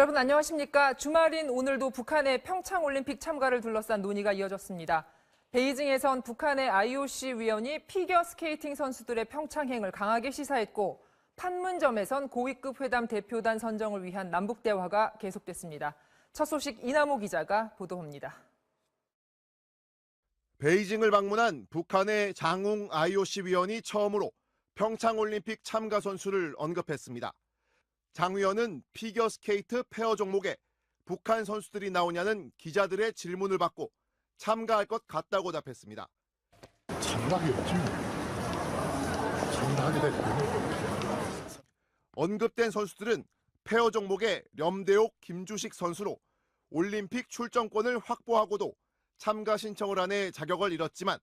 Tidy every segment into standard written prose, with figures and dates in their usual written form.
여러분 안녕하십니까? 주말인 오늘도 북한의 평창올림픽 참가를 둘러싼 논의가 이어졌습니다. 베이징에선 북한의 IOC 위원이 피겨스케이팅 선수들의 평창행을 강하게 시사했고 판문점에선 고위급 회담 대표단 선정을 위한 남북 대화가 계속됐습니다. 첫 소식 이남호 기자가 보도합니다. 베이징을 방문한 북한의 장웅 IOC 위원이 처음으로 평창올림픽 참가 선수를 언급했습니다. 장 위원은 피겨스케이트 페어 종목에 북한 선수들이 나오냐는 기자들의 질문을 받고 참가할 것 같다고 답했습니다. 참가하겠지. 참가하게 됐고. 언급된 선수들은 페어 종목의 렴대옥 김주식 선수로 올림픽 출전권을 확보하고도 참가 신청을 한 해 자격을 잃었지만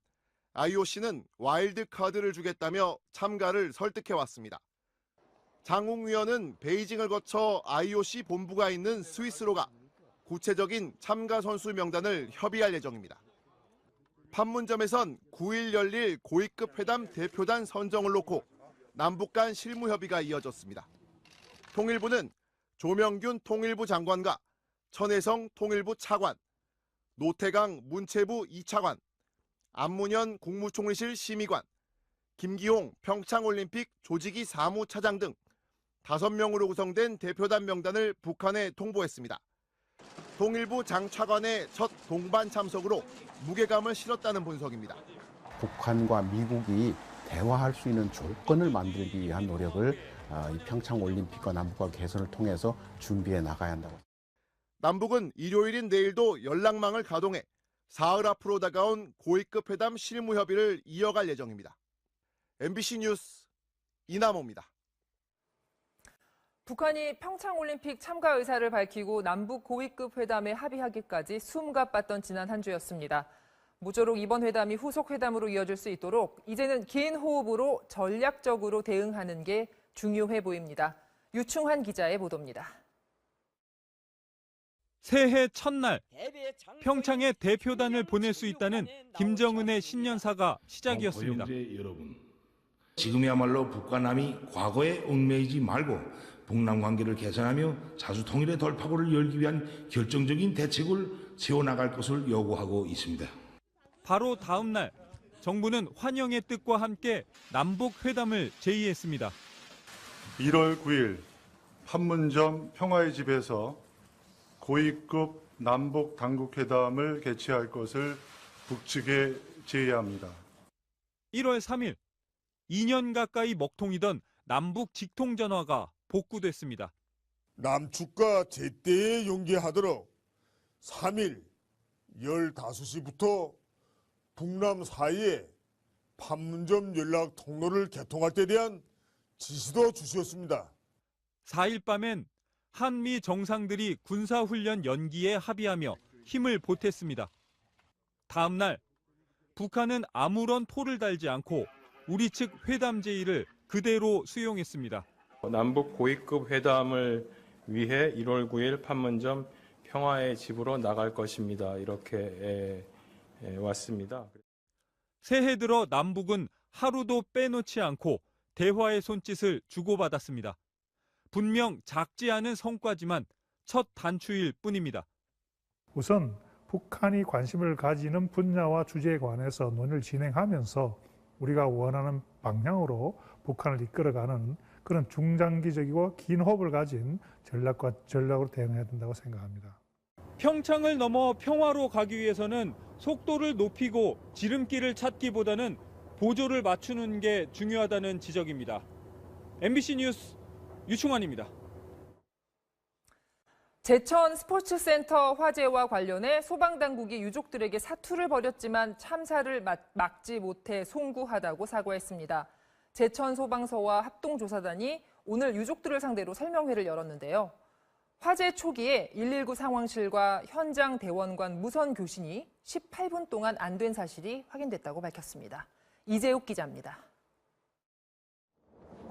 IOC는 와일드 카드를 주겠다며 참가를 설득해왔습니다. 장웅 위원은 베이징을 거쳐 IOC 본부가 있는 스위스로 가 구체적인 참가 선수 명단을 협의할 예정입니다. 판문점에선 9일 열릴 고위급 회담 대표단 선정을 놓고 남북 간 실무 협의가 이어졌습니다. 통일부는 조명균 통일부 장관과 천혜성 통일부 차관, 노태강 문체부 2차관, 안문현 국무총리실 심의관, 김기홍 평창올림픽 조직위 사무차장 등 5명으로 구성된 대표단 명단을 북한에 통보했습니다. 통일부 장 차관의 첫 동반 참석으로 무게감을 실었다는 분석입니다. 북한과 미국이 대화할 수 있는 조건을 만들기 위한 노력을 이 평창올림픽과 남북과 개선을 통해서 준비해 나가야 한다고. 남북은 일요일인 내일도 연락망을 가동해 사흘 앞으로 다가온 고위급 회담 실무 협의를 이어갈 예정입니다. MBC 뉴스 이남호입니다. 북한이 평창올림픽 참가 의사를 밝히고 남북 고위급 회담에 합의하기까지 숨가빴던 지난 한 주였습니다. 모쪼록 이번 회담이 후속 회담으로 이어질 수 있도록 이제는 긴 호흡으로 전략적으로 대응하는 게 중요해 보입니다. 유충환 기자의 보도입니다. 새해 첫날 평창에 대표단을 보낼 수 있다는 김정은의 신년사가 시작이었습니다. 여러분, 지금이야말로 북과 남이 과거에 얽매이지 말고 북남 관계를 개선하며 자주 통일의 돌파구를 열기 위한 결정적인 대책을 세워나갈 것을 요구하고 있습니다. 바로 다음 날 정부는 환영의 뜻과 함께 남북 회담을 제의했습니다. 1월 9일 판문점 평화의 집에서 고위급 남북 당국회담을 개최할 것을 북측에 제의합니다. 1월 3일 2년 가까이 먹통이던 남북 직통전화가 복구됐습니다. 남측과 제때에 연계하도록 3일 15시부터 북남 사이에 판문점 연락 통로를 개통할 때 대한 지시도 주셨습니다. 4일 밤엔 한미 정상들이 군사훈련 연기에 합의하며 힘을 보탰습니다. 다음 날 북한은 아무런 포를 달지 않고 우리 측 회담 제의를 그대로 수용했습니다. 남북 고위급 회담을 위해 1월 9일 판문점 평화의 집으로 나갈 것입니다. 이렇게 왔습니다. 새해 들어 남북은 하루도 빼놓지 않고 대화의 손짓을 주고받았습니다. 분명 작지 않은 성과지만 첫 단추일 뿐입니다. 우선 북한이 관심을 가지는 분야와 주제에 관해서 논의를 진행하면서 우리가 원하는 방향으로 북한을 이끌어가는 그런 중장기적이고 긴 호흡을 가진 전략으로 대응해야 된다고 생각합니다. 평창을 넘어 평화로 가기 위해서는 속도를 높이고 지름길을 찾기보다는 보조를 맞추는 게 중요하다는 지적입니다. MBC 뉴스 유충환입니다. 제천 스포츠센터 화재와 관련해 소방당국이 유족들에게 사투를 벌였지만 참사를 막지 못해 송구하다고 사과했습니다. 제천 소방서와 합동조사단이 오늘 유족들을 상대로 설명회를 열었는데요. 화재 초기에 119 상황실과 현장 대원관 무선 교신이 18분 동안 안 된 사실이 확인됐다고 밝혔습니다. 이재욱 기자입니다.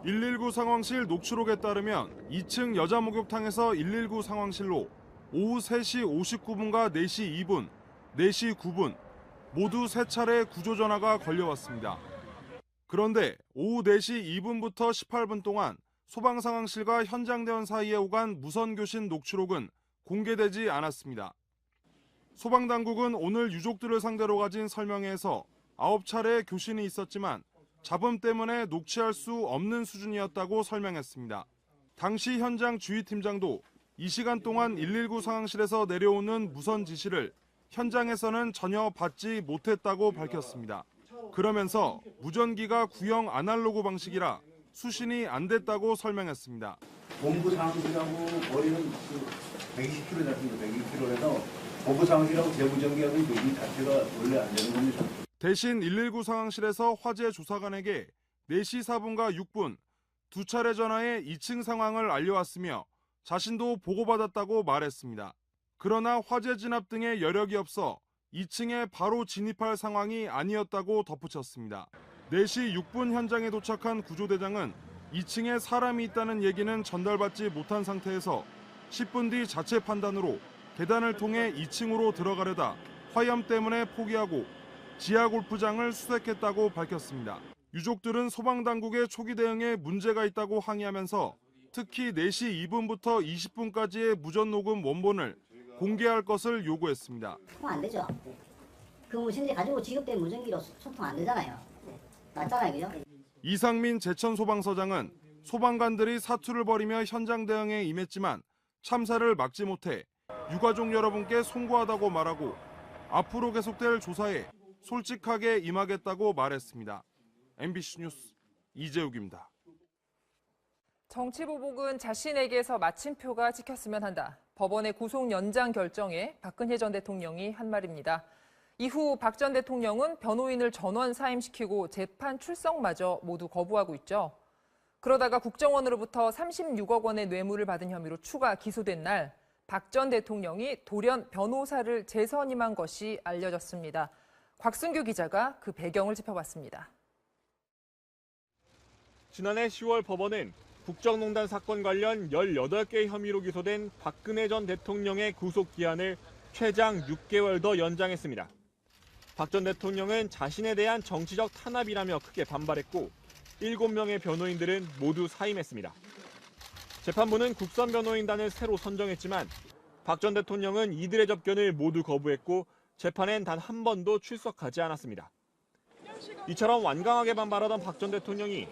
119 상황실 녹취록에 따르면 2층 여자 목욕탕에서 119 상황실로 오후 3시 59분과 4시 2분, 4시 9분 모두 3차례 구조 전화가 걸려왔습니다. 그런데 오후 4시 2분부터 18분 동안 소방상황실과 현장대원 사이에 오간 무선교신 녹취록은 공개되지 않았습니다. 소방당국은 오늘 유족들을 상대로 가진 설명회에서 9차례의 교신이 있었지만 잡음 때문에 녹취할 수 없는 수준이었다고 설명했습니다. 당시 현장 주의팀장도 이 시간 동안 119 상황실에서 내려오는 무선 지시를 현장에서는 전혀 받지 못했다고 밝혔습니다. 그러면서 무전기가 구형 아날로그 방식이라 수신이 안 됐다고 설명했습니다. 본부 상황실하고 거리는 120km 잡힙니다. 120km에서 본부 상황실하고 재무전기하고 여기 자체가 원래 안 되는 겁니다. 대신 119 상황실에서 화재 조사관에게 4시 4분과 6분 두 차례 전화해 2층 상황을 알려왔으며 자신도 보고받았다고 말했습니다. 그러나 화재 진압 등의 여력이 없어 2층에 바로 진입할 상황이 아니었다고 덧붙였습니다. 4시 6분 현장에 도착한 구조대장은 2층에 사람이 있다는 얘기는 전달받지 못한 상태에서 10분 뒤 자체 판단으로 계단을 통해 2층으로 들어가려다 화염 때문에 포기하고 지하 골프장을 수색했다고 밝혔습니다. 유족들은 소방당국의 초기 대응에 문제가 있다고 항의하면서 특히 4시 2분부터 20분까지의 무전 녹음 원본을 공개할 것을 요구했습니다. 소통 안 되죠. 그 무전기 가지고 지급된 무전기로 소통 안 되잖아요. 맞잖아요, 그죠? 이상민 제천소방서장은 소방관들이 사투를 벌이며 현장 대응에 임했지만 참사를 막지 못해 유가족 여러분께 송구하다고 말하고 앞으로 계속될 조사에 솔직하게 임하겠다고 말했습니다. MBC 뉴스 이재욱입니다. 정치보복은 자신에게서 마침표가 찍혔으면 한다. 법원의 구속 연장 결정에 박근혜 전 대통령이 한 말입니다. 이후 박 전 대통령은 변호인을 전원 사임시키고 재판 출석마저 모두 거부하고 있죠. 그러다가 국정원으로부터 36억 원의 뇌물을 받은 혐의로 추가 기소된 날, 박 전 대통령이 돌연 변호사를 재선임한 것이 알려졌습니다. 곽승규 기자가 그 배경을 짚어봤습니다. 지난해 10월 법원은 국정농단 사건 관련 18개의 혐의로 기소된 박근혜 전 대통령의 구속기한을 최장 6개월 더 연장했습니다. 박 전 대통령은 자신에 대한 정치적 탄압이라며 크게 반발했고 7명의 변호인들은 모두 사임했습니다. 재판부는 국선 변호인단을 새로 선정했지만 박 전 대통령은 이들의 접견을 모두 거부했고 재판엔 단 한 번도 출석하지 않았습니다. 이처럼 완강하게 반발하던 박 전 대통령이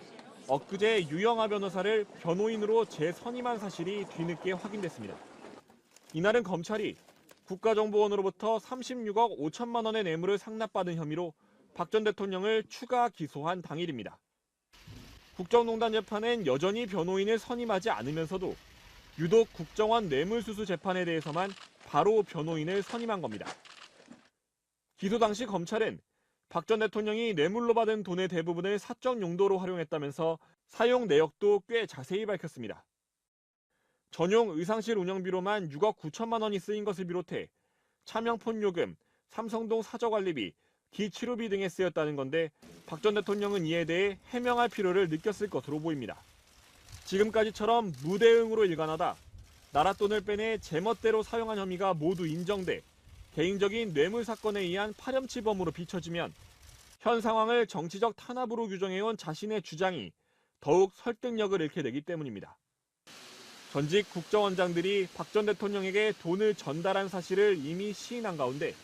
엊그제 유영하 변호사를 변호인으로 재선임한 사실이 뒤늦게 확인됐습니다. 이날은 검찰이 국가정보원으로부터 36억 5천만 원의 뇌물을 상납받은 혐의로 박 전 대통령을 추가 기소한 당일입니다. 국정농단 재판엔 여전히 변호인을 선임하지 않으면서도 유독 국정원 뇌물수수 재판에 대해서만 바로 변호인을 선임한 겁니다. 기소 당시 검찰은 박 전 대통령이 뇌물로 받은 돈의 대부분을 사적 용도로 활용했다면서 사용 내역도 꽤 자세히 밝혔습니다. 전용 의상실 운영비로만 6억 9천만 원이 쓰인 것을 비롯해 차명폰 요금, 삼성동 사저관리비, 기치료비 등에 쓰였다는 건데 박 전 대통령은 이에 대해 해명할 필요를 느꼈을 것으로 보입니다. 지금까지처럼 무대응으로 일관하다 나라 돈을 빼내 제멋대로 사용한 혐의가 모두 인정돼 개인적인 뇌물 사건에 의한 파렴치범으로 비춰지면 현 상황을 정치적 탄압으로 규정해온 자신의 주장이 더욱 설득력을 잃게 되기 때문입니다. 전직 국정원장들이 박 전 대통령에게 돈을 전달한 사실을 이미 시인한 가운데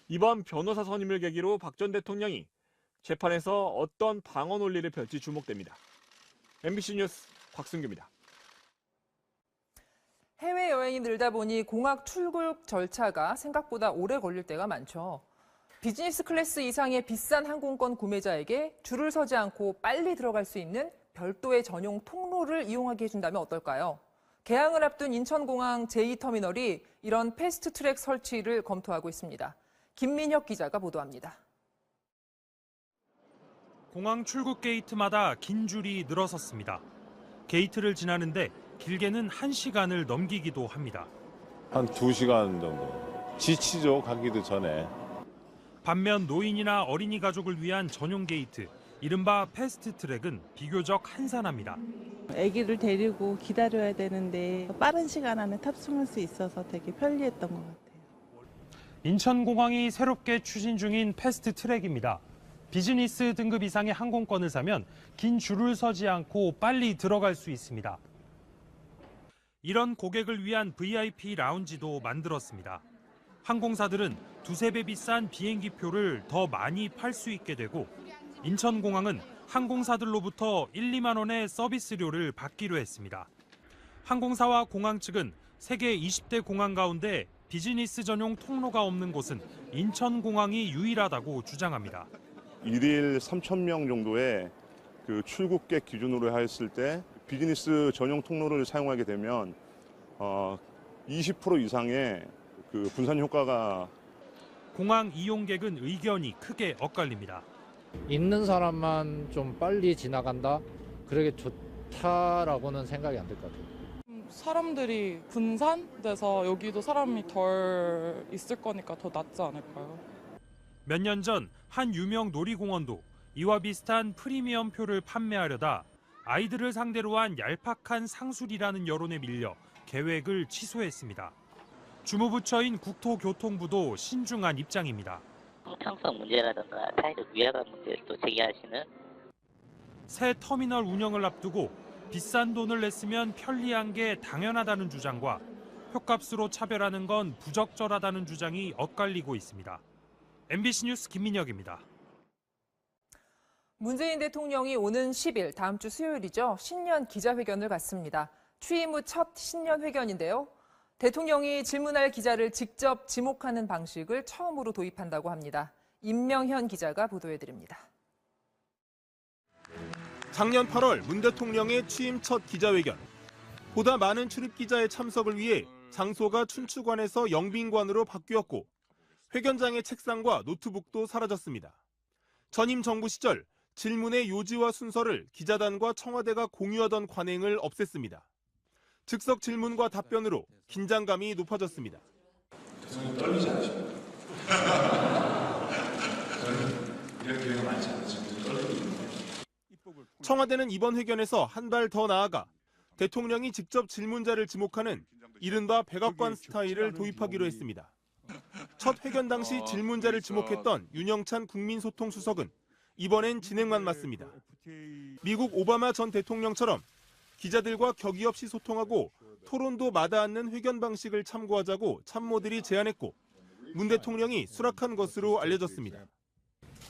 이번 변호사 선임을 계기로 박 전 대통령이 재판에서 어떤 방어 논리를 펼지 주목됩니다. MBC 뉴스 곽승규입니다. 해외여행이 늘다 보니 공항 출국 절차가 생각보다 오래 걸릴 때가 많죠. 비즈니스 클래스 이상의 비싼 항공권 구매자에게 줄을 서지 않고 빨리 들어갈 수 있는 별도의 전용 통로를 이용하게 해준다면 어떨까요? 개항을 앞둔 인천공항 제2터미널이 이런 패스트트랙 설치를 검토하고 있습니다. 김민혁 기자가 보도합니다. 공항 출국 게이트마다 긴 줄이 늘어섰습니다. 게이트를 지나는데 길게는 1시간을 넘기기도 합니다. 한 2시간 정도. 지치죠, 가기도 전에. 반면 노인이나 어린이 가족을 위한 전용 게이트, 이른바 패스트트랙은 비교적 한산합니다. 아기를 데리고 기다려야 되는데 빠른 시간 안에 탑승할 수 있어서 되게 편리했던 것 같아요. 인천공항이 새롭게 추진 중인 패스트트랙입니다. 비즈니스 등급 이상의 항공권을 사면 긴 줄을 서지 않고 빨리 들어갈 수 있습니다. 이런 고객을 위한 VIP 라운지도 만들었습니다. 항공사들은 두세 배 비싼 비행기표를 더 많이 팔 수 있게 되고 인천공항은 항공사들로부터 1, 2만 원의 서비스료를 받기로 했습니다. 항공사와 공항 측은 세계 20대 공항 가운데 비즈니스 전용 통로가 없는 곳은 인천공항이 유일하다고 주장합니다. 일일 3,000명 정도의 그 출국객 기준으로 했을 때 비즈니스 전용 통로를 사용하게 되면 20% 이상의 그 분산 효과가. 공항 이용객은 의견이 크게 엇갈립니다. 있는 사람만 좀 빨리 지나간다? 그러게 좋다라고는 생각이 안 들 것 같아요. 사람들이 분산돼서 여기도 사람이 덜 있을 거니까 더 낫지 않을까요? 몇 년 전 한 유명 놀이공원도 이와 비슷한 프리미엄 표를 판매하려다 아이들을 상대로 한 얄팍한 상술이라는 여론에 밀려 계획을 취소했습니다. 주무부처인 국토교통부도 신중한 입장입니다. 형평성 문제라든가 사회적 위화감 문제를 또 제기하시는 새 터미널 운영을 앞두고 비싼 돈을 냈으면 편리한 게 당연하다는 주장과 표값으로 차별하는 건 부적절하다는 주장이 엇갈리고 있습니다. MBC 뉴스 김민혁입니다. 문재인 대통령이 오는 10일, 다음 주 수요일이죠. 신년 기자회견을 갖습니다. 취임 후 첫 신년 회견인데요. 대통령이 질문할 기자를 직접 지목하는 방식을 처음으로 도입한다고 합니다. 임명현 기자가 보도해드립니다. 작년 8월 문 대통령의 취임 첫 기자회견. 보다 많은 출입 기자의 참석을 위해 장소가 춘추관에서 영빈관으로 바뀌었고 회견장의 책상과 노트북도 사라졌습니다. 전임 정부 시절 질문의 요지와 순서를 기자단과 청와대가 공유하던 관행을 없앴습니다. 즉석 질문과 답변으로 긴장감이 높아졌습니다. 대통령 떨리지 않으십니까? 저는 이런 기회가 많지 않지만 떨리고 있는데. 청와대는 이번 회견에서 한 발 더 나아가 대통령이 직접 질문자를 지목하는 이른바 백악관 스타일을 도입하기로 했습니다. 첫 회견 당시 질문자를 지목했던 윤영찬 국민소통수석은 이번엔 진행만 맡습니다. 미국 오바마 전 대통령처럼 기자들과 격의 없이 소통하고 토론도 마다않는 회견 방식을 참고하자고 참모들이 제안했고 문 대통령이 수락한 것으로 알려졌습니다.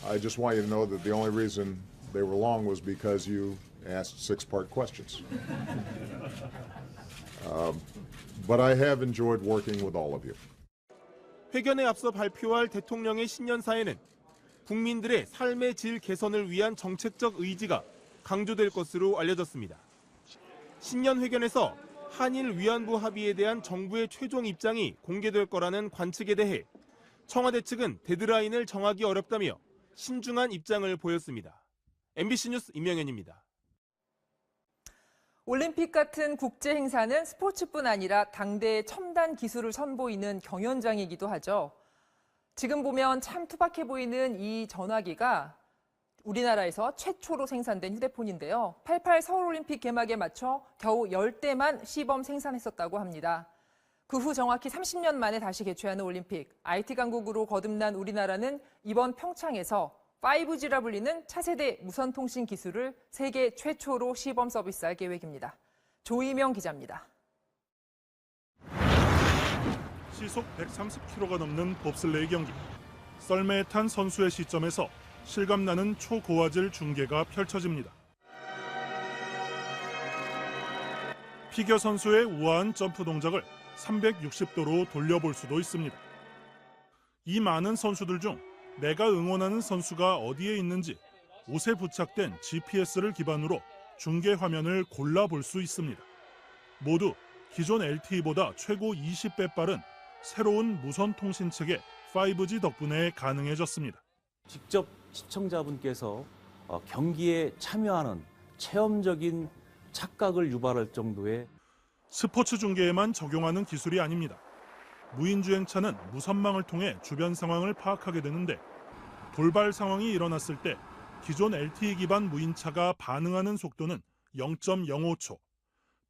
I just want you to know that the only reason they were long was because you asked six-part questions. But I have enjoyed working with all of you. 회견에 앞서 발표할 대통령의 신년사에는 국민들의 삶의 질 개선을 위한 정책적 의지가 강조될 것으로 알려졌습니다. 신년 회견에서 한일 위안부 합의에 대한 정부의 최종 입장이 공개될 거라는 관측에 대해 청와대 측은 데드라인을 정하기 어렵다며 신중한 입장을 보였습니다. MBC 뉴스 임명현입니다. 올림픽 같은 국제 행사는 스포츠뿐 아니라 당대의 첨단 기술을 선보이는 경연장이기도 하죠. 지금 보면 참 투박해 보이는 이 전화기가 우리나라에서 최초로 생산된 휴대폰인데요. 88 서울올림픽 개막에 맞춰 겨우 10대만 시범 생산했었다고 합니다. 그 후 정확히 30년 만에 다시 개최하는 올림픽. IT 강국으로 거듭난 우리나라는 이번 평창에서 5G라 불리는 차세대 무선통신 기술을 세계 최초로 시범 서비스할 계획입니다. 조이명 기자입니다. 시속 130km가 넘는 봅슬레이 경기. 썰매에 탄 선수의 시점에서 실감나는 초고화질 중계가 펼쳐집니다. 피겨 선수의 우아한 점프 동작을 360도로 돌려볼 수도 있습니다. 이 많은 선수들 중 내가 응원하는 선수가 어디에 있는지 옷에 부착된 GPS를 기반으로 중계 화면을 골라볼 수 있습니다. 모두 기존 LTE보다 최고 20배 빠른 새로운 무선 통신 체계 5G 덕분에 가능해졌습니다. 직접 시청자분께서 경기에 참여하는 체험적인 착각을 유발할 정도의 스포츠 중계에만 적용하는 기술이 아닙니다. 무인주행차는 무선망을 통해 주변 상황을 파악하게 되는데 돌발 상황이 일어났을 때 기존 LTE 기반 무인차가 반응하는 속도는 0.05초.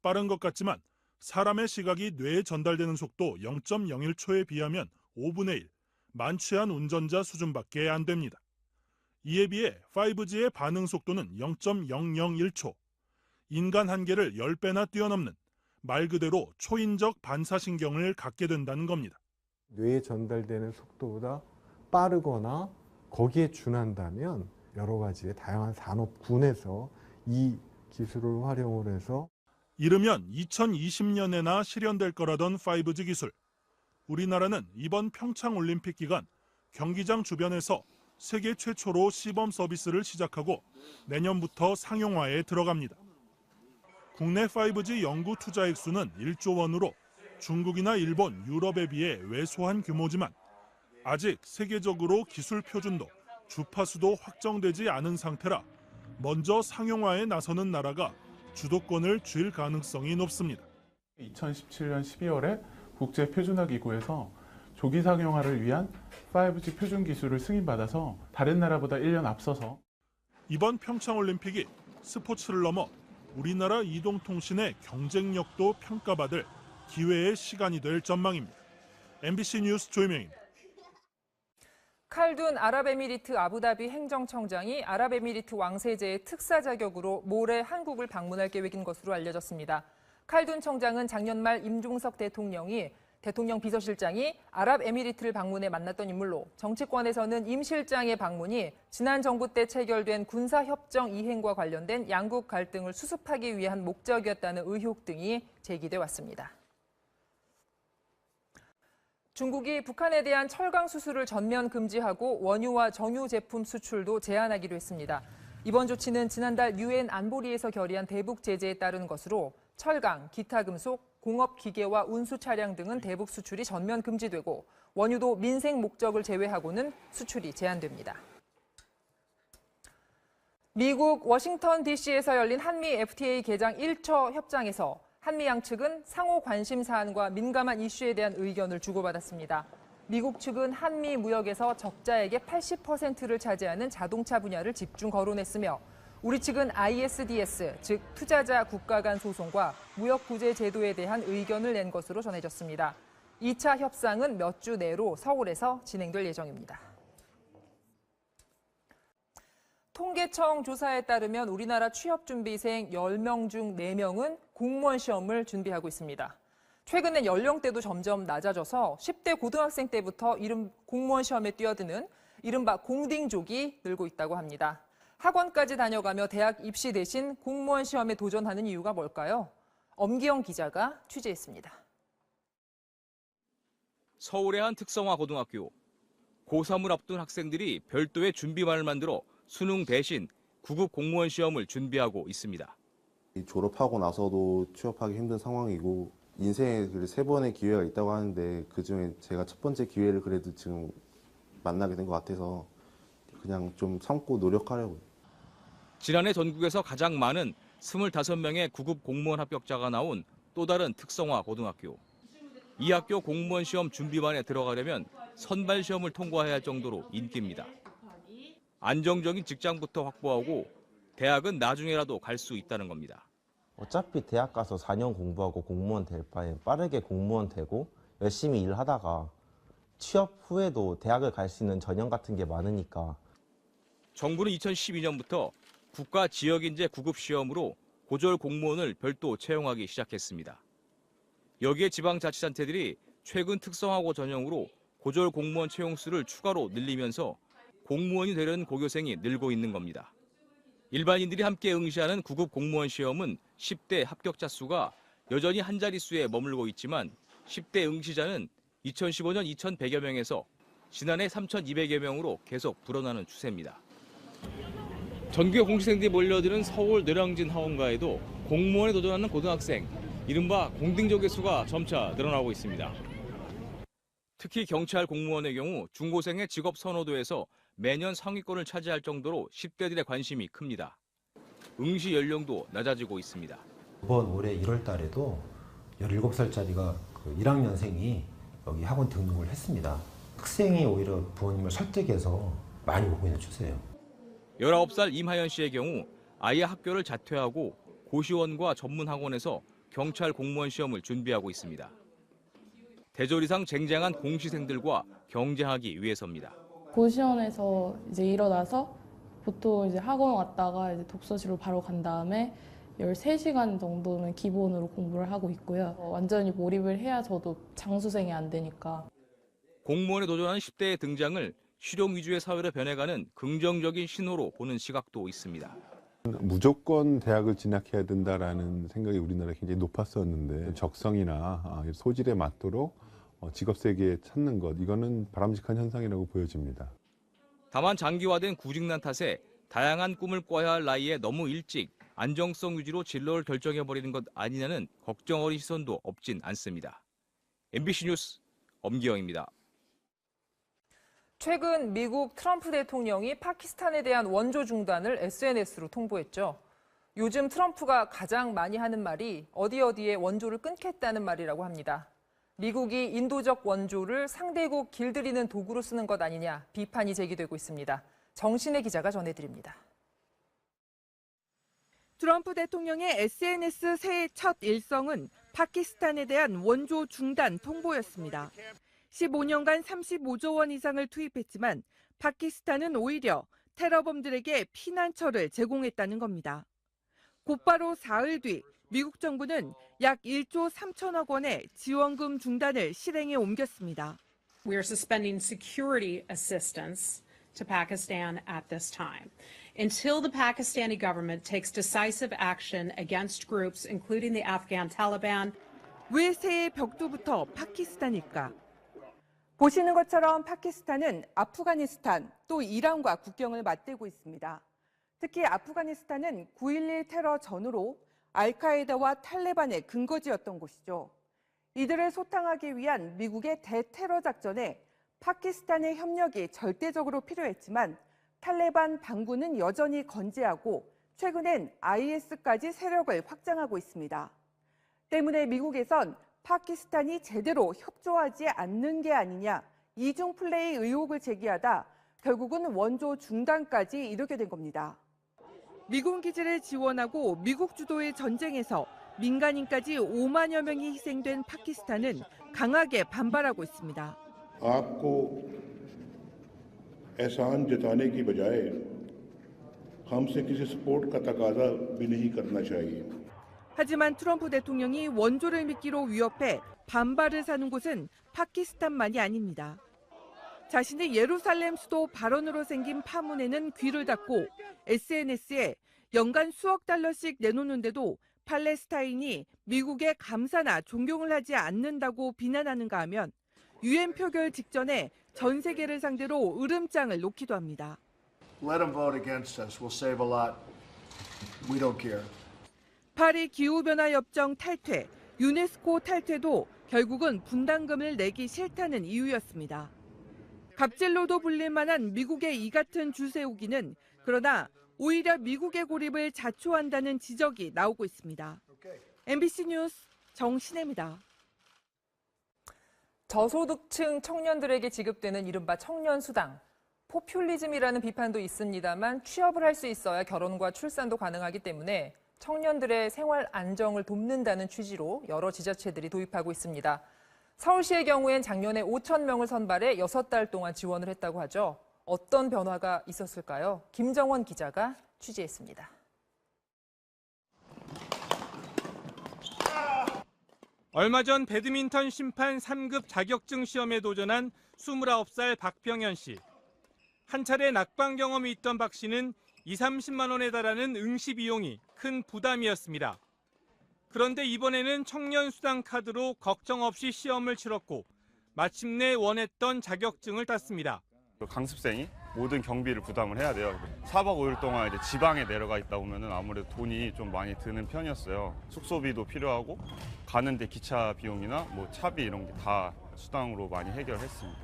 빠른 것 같지만 사람의 시각이 뇌에 전달되는 속도 0.01초에 비하면 5분의 1, 만취한 운전자 수준밖에 안 됩니다. 이에 비해 5G의 반응 속도는 0.001초, 인간 한계를 10배나 뛰어넘는 말 그대로 초인적 반사신경을 갖게 된다는 겁니다. 뇌에 전달되는 속도보다 빠르거나 거기에 준한다면 여러 가지의 다양한 산업군에서 이 기술을 활용을 해서 이르면 2020년에나 실현될 거라던 5G 기술. 우리나라는 이번 평창올림픽 기간 경기장 주변에서 세계 최초로 시범 서비스를 시작하고 내년부터 상용화에 들어갑니다. 국내 5G 연구 투자 액수는 1조 원으로 중국이나 일본, 유럽에 비해 왜소한 규모지만 아직 세계적으로 기술 표준도, 주파수도 확정되지 않은 상태라 먼저 상용화에 나서는 나라가 주도권을 쥘 가능성이 높습니다. 2017년 12월에 국제표준화기구에서 조기 상용화를 위한 5G 표준 기술을 승인받아서 다른 나라보다 1년 앞서서 이번 평창올림픽이 스포츠를 넘어 우리나라 이동통신의 경쟁력도 평가받을 기회의 시간이 될 전망입니다. MBC 뉴스 조유명입니다. 칼둔 아랍에미리트 아부다비 행정청장이 아랍에미리트 왕세제의 특사 자격으로 모레 한국을 방문할 계획인 것으로 알려졌습니다. 칼둔 청장은 작년 말 임종석 대통령 비서실장이 아랍에미리트를 방문해 만났던 인물로 정치권에서는 임 실장의 방문이 지난 정부 때 체결된 군사협정 이행과 관련된 양국 갈등을 수습하기 위한 목적이었다는 의혹 등이 제기돼 왔습니다. 중국이 북한에 대한 철강 수출을 전면 금지하고 원유와 정유 제품 수출도 제한하기로 했습니다. 이번 조치는 지난달 유엔 안보리에서 결의한 대북 제재에 따른 것으로 철강, 기타 금속, 공업 기계와 운수 차량 등은 대북 수출이 전면 금지되고 원유도 민생 목적을 제외하고는 수출이 제한됩니다. 미국 워싱턴 DC에서 열린 한미 FTA 개장 1차 협상에서 한미 양측은 상호 관심 사안과 민감한 이슈에 대한 의견을 주고받았습니다. 미국 측은 한미 무역에서 적자액의 80%를 차지하는 자동차 분야를 집중 거론했으며 우리 측은 ISDS, 즉 투자자 국가 간 소송과 무역 구제 제도에 대한 의견을 낸 것으로 전해졌습니다. 2차 협상은 몇 주 내로 서울에서 진행될 예정입니다. 통계청 조사에 따르면 우리나라 취업준비생 10명 중 4명은 공무원 시험을 준비하고 있습니다. 최근엔 연령대도 점점 낮아져서 10대 고등학생 때부터 공무원 시험에 뛰어드는 이른바 공딩족이 늘고 있다고 합니다. 학원까지 다녀가며 대학 입시 대신 공무원 시험에 도전하는 이유가 뭘까요? 엄기영 기자가 취재했습니다. 서울의 한 특성화 고등학교. 고3을 앞둔 학생들이 별도의 준비반을 만들어 수능 대신 9급 공무원 시험을 준비하고 있습니다. 졸업하고 나서도 취업하기 힘든 상황이고 인생에 3번의 기회가 있다고 하는데 그중에 제가 첫 번째 기회를 그래도 지금 만나게 된 것 같아서 그냥 좀 참고 노력하려고요. 지난해 전국에서 가장 많은 25명의 9급 공무원 합격자가 나온 또 다른 특성화 고등학교. 이 학교 공무원 시험 준비반에 들어가려면 선발 시험을 통과해야 할 정도로 인기입니다. 안정적인 직장부터 확보하고 대학은 나중에라도 갈 수 있다는 겁니다. 어차피 대학 가서 4년 공부하고 공무원 될 바에 빠르게 공무원 되고 열심히 일하다가 취업 후에도 대학을 갈 수 있는 전형 같은 게 많으니까. 정부는 2012년부터 국가 지역인재 9급 시험으로 고졸 공무원을 별도 채용하기 시작했습니다. 여기에 지방자치단체들이 최근 특성화고 전형으로 고졸 공무원 채용수를 추가로 늘리면서 공무원이 되려는 고교생이 늘고 있는 겁니다. 일반인들이 함께 응시하는 9급 공무원 시험은 10대 합격자 수가 여전히 한 자릿수에 머물고 있지만 10대 응시자는 2015년 2,100여 명에서 지난해 3,200여 명으로 계속 불어나는 추세입니다. 전국의 공시생들이 몰려드는 서울 노량진 학원가에도 공무원에 도전하는 고등학생, 이른바 공딩족의 수가 점차 늘어나고 있습니다. 특히 경찰 공무원의 경우 중고생의 직업 선호도에서 매년 상위권을 차지할 정도로 10대들의 관심이 큽니다. 응시 연령도 낮아지고 있습니다. 이번 올해 1월 달에도 17살짜리가 1학년생이 여기 학원 등록을 했습니다. 학생이 오히려 부모님을 설득해서 많이 오고 있는 추세예요. 19살 임하연 씨의 경우 아예 학교를 자퇴하고 고시원과 전문학원에서 경찰 공무원 시험을 준비하고 있습니다. 대졸 이상 쟁쟁한 공시생들과 경쟁하기 위해서입니다. 고시원에서 이제 일어나서 보통 이제 학원 왔다가 이제 독서실로 바로 간 다음에 13시간 정도는 기본으로 공부를 하고 있고요. 완전히 몰입을 해야 저도 장수생이 안 되니까. 공무원에 도전하는 10대의 등장을 실용 위주의 사회로 변해가는 긍정적인 신호로 보는 시각도 있습니다. 무조건 대학을 진학해야 된다라는 생각이 우리나라에 굉장히 높았었는데 적성이나 소질에 맞도록 직업 세계에 찾는 것, 이거는 바람직한 현상이라고 보여집니다. 다만 장기화된 구직난 탓에 다양한 꿈을 꿔야 할 나이에 너무 일찍 안정성 위주로 진로를 결정해버리는 것 아니냐는 걱정 어린 시선도 없진 않습니다. MBC 뉴스 엄기영입니다. 최근 미국 트럼프 대통령이 파키스탄에 대한 원조 중단을 SNS로 통보했죠. 요즘 트럼프가 가장 많이 하는 말이 어디에 원조를 끊겠다는 말이라고 합니다. 미국이 인도적 원조를 상대국 길들이는 도구로 쓰는 것 아니냐 비판이 제기되고 있습니다. 정신혜 기자가 전해드립니다. 트럼프 대통령의 SNS 새해 첫 일성은 파키스탄에 대한 원조 중단 통보였습니다. 15년간 35조 원 이상을 투입했지만 파키스탄은 오히려 테러범들에게 피난처를 제공했다는 겁니다. 곧바로 사흘 뒤 미국 정부는 약 1조 3천억 원의 지원금 중단을 실행에 옮겼습니다. We are suspending security assistance to Pakistan at this time until the Pakistani government takes decisive action against groups including the Afghan Taliban. 왜 새해 벽두부터 파키스탄일까? 보시는 것처럼 파키스탄은 아프가니스탄 또 이란과 국경을 맞대고 있습니다. 특히 아프가니스탄은 9.11 테러 전후로 알카에다와 탈레반의 근거지였던 곳이죠. 이들을 소탕하기 위한 미국의 대테러 작전에 파키스탄의 협력이 절대적으로 필요했지만 탈레반 반군은 여전히 건재하고 최근엔 IS까지 세력을 확장하고 있습니다. 때문에 미국에선 파키스탄이 제대로 협조하지 않는 게 아니냐 이중 플레이 의혹을 제기하다 결국은 원조 중단까지 이르게 된 겁니다. 미군 기지를 지원하고 미국 주도의 전쟁에서 민간인까지 5만여 명이 희생된 파키스탄은 강하게 반발하고 있습니다. आपको एहसान जताने की बजाय हमसे किसी सपोर्ट का तकाजा भी नहीं करना चाहिए. 하지만 트럼프 대통령이 원조를 믿기로 위협해 반발을 사는 곳은 파키스탄만이 아닙니다. 자신의 예루살렘 수도 발언으로 생긴 파문에는 귀를 닫고 SNS에 연간 수억 달러씩 내놓는데도 팔레스타인이 미국의 감사나 존경을 하지 않는다고 비난하는가 하면 유엔 표결 직전에 전 세계를 상대로 으름장을 놓기도 합니다. Let them vote against us. We'll save a lot. We don't care. 파리 기후변화협정 탈퇴, 유네스코 탈퇴도 결국은 분담금을 내기 싫다는 이유였습니다. 갑질로도 불릴 만한 미국의 이 같은 주세우기는 그러나 오히려 미국의 고립을 자초한다는 지적이 나오고 있습니다. MBC 뉴스 정신혜입니다. 저소득층 청년들에게 지급되는 이른바 청년수당. 포퓰리즘이라는 비판도 있습니다만 취업을 할 수 있어야 결혼과 출산도 가능하기 때문에 청년들의 생활 안정을 돕는다는 취지로 여러 지자체들이 도입하고 있습니다. 서울시의 경우엔 작년에 5천 명을 선발해 6달 동안 지원을 했다고 하죠. 어떤 변화가 있었을까요? 김정원 기자가 취재했습니다. 얼마 전 배드민턴 심판 3급 자격증 시험에 도전한 29살 박병현 씨. 한 차례 낙방 경험이 있던 박 씨는 20-30만 원에 달하는 응시 비용이 큰 부담이었습니다. 그런데 이번에는 청년수당 카드로 걱정 없이 시험을 치렀고 마침내 원했던 자격증을 땄습니다. 강습생이 모든 경비를 부담을 해야 돼요. 4박 5일 동안 이제 지방에 내려가 있다 보면은 아무래도 돈이 좀 많이 드는 편이었어요. 숙소비도 필요하고 가는데 기차 비용이나 뭐 차비 이런 게 다 수당으로 많이 해결했습니다.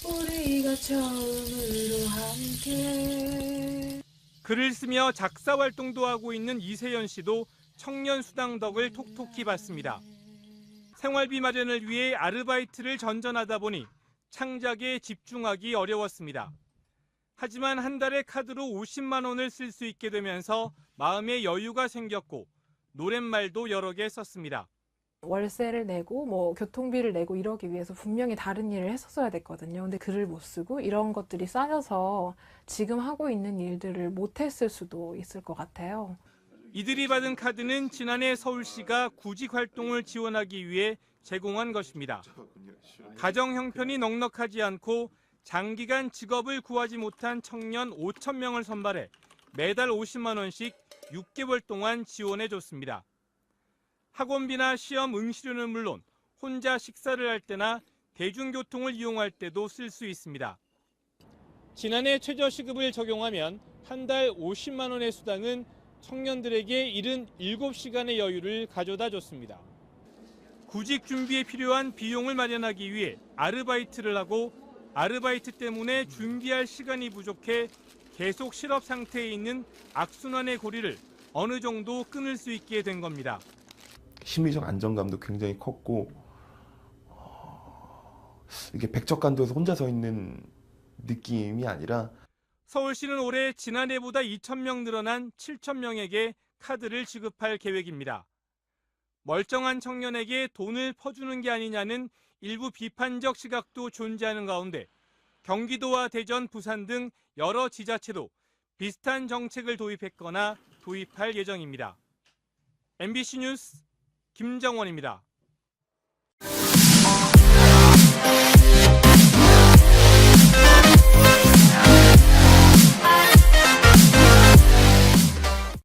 우리가 처음으로 함께. 글을 쓰며 작사 활동도 하고 있는 이세연 씨도 청년 수당 덕을 톡톡히 받습니다. 생활비 마련을 위해 아르바이트를 전전하다 보니 창작에 집중하기 어려웠습니다. 하지만 한 달에 카드로 50만 원을 쓸 수 있게 되면서 마음의 여유가 생겼고 노랫말도 여러 개 썼습니다. 월세를 내고 뭐 교통비를 내고 이러기 위해서 분명히 다른 일을 했었어야 됐거든요. 근데 글을 못 쓰고 이런 것들이 쌓여서 지금 하고 있는 일들을 못 했을 수도 있을 것 같아요. 이들이 받은 카드는 지난해 서울시가 구직 활동을 지원하기 위해 제공한 것입니다. 가정 형편이 넉넉하지 않고 장기간 직업을 구하지 못한 청년 5천 명을 선발해 매달 50만 원씩 6개월 동안 지원해 줬습니다. 학원비나 시험 응시료는 물론 혼자 식사를 할 때나 대중교통을 이용할 때도 쓸 수 있습니다. 지난해 최저시급을 적용하면 한 달 50만 원의 수당은 청년들에게 77시간의 여유를 가져다 줬습니다. 구직 준비에 필요한 비용을 마련하기 위해 아르바이트를 하고 아르바이트 때문에 준비할 시간이 부족해 계속 실업 상태에 있는 악순환의 고리를 어느 정도 끊을 수 있게 된 겁니다. 심리적 안정감도 굉장히 컸고 이게 백척간도에서 혼자 서 있는 느낌이 아니라 서울시는 올해 지난해보다 2,000명 늘어난 7,000명에게 카드를 지급할 계획입니다. 멀쩡한 청년에게 돈을 퍼주는 게 아니냐는 일부 비판적 시각도 존재하는 가운데 경기도와 대전, 부산 등 여러 지자체도 비슷한 정책을 도입했거나 도입할 예정입니다. MBC 뉴스 김정원입니다.